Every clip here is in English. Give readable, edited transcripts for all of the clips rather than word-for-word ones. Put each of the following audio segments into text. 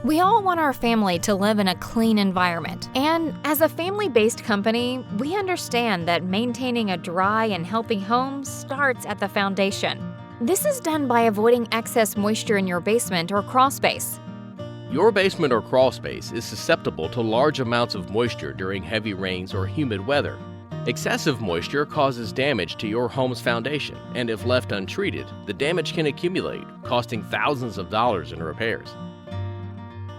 We all want our family to live in a clean environment, and as a family-based company, we understand that maintaining a dry and healthy home starts at the foundation. This is done by avoiding excess moisture in your basement or crawl space. Your basement or crawl space is susceptible to large amounts of moisture during heavy rains or humid weather. Excessive moisture causes damage to your home's foundation, and if left untreated, the damage can accumulate, costing thousands of dollars in repairs.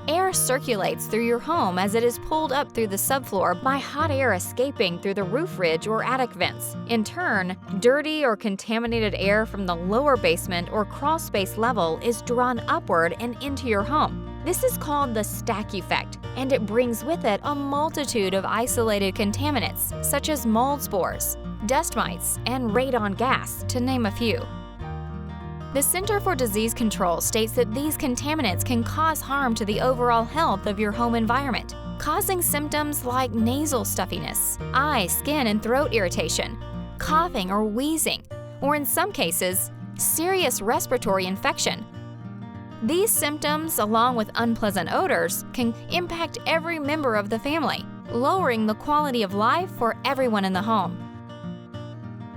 Air circulates through your home as it is pulled up through the subfloor by hot air escaping through the roof ridge or attic vents. In turn, dirty or contaminated air from the lower basement or crawl space level is drawn upward and into your home. This is called the stack effect, and it brings with it a multitude of isolated contaminants, such as mold spores, dust mites, and radon gas, to name a few. The Center for Disease Control states that these contaminants can cause harm to the overall health of your home environment, causing symptoms like nasal stuffiness, eye, skin, and throat irritation, coughing or wheezing, or in some cases, serious respiratory infection. These symptoms, along with unpleasant odors, can impact every member of the family, lowering the quality of life for everyone in the home.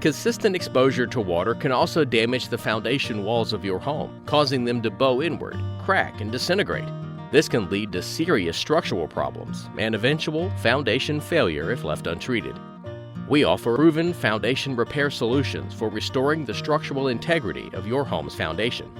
Consistent exposure to water can also damage the foundation walls of your home, causing them to bow inward, crack, and disintegrate. This can lead to serious structural problems and eventual foundation failure if left untreated. We offer proven foundation repair solutions for restoring the structural integrity of your home's foundation.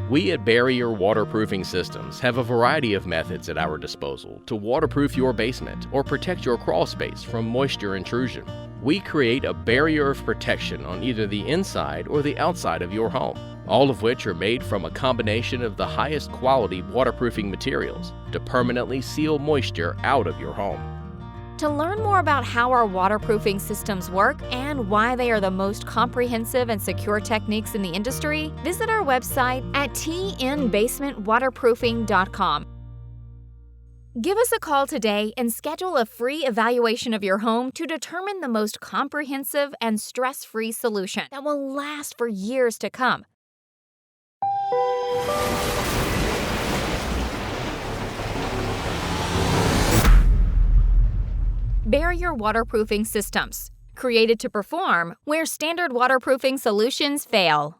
We at Barrier Waterproofing Systems have a variety of methods at our disposal to waterproof your basement or protect your crawl space from moisture intrusion. We create a barrier of protection on either the inside or the outside of your home, all of which are made from a combination of the highest quality waterproofing materials to permanently seal moisture out of your home. To learn more about how our waterproofing systems work and why they are the most comprehensive and secure techniques in the industry, visit our website at tnbasementwaterproofing.com. Give us a call today and schedule a free evaluation of your home to determine the most comprehensive and stress-free solution that will last for years to come. Barrier Waterproofing Systems, created to perform where standard waterproofing solutions fail.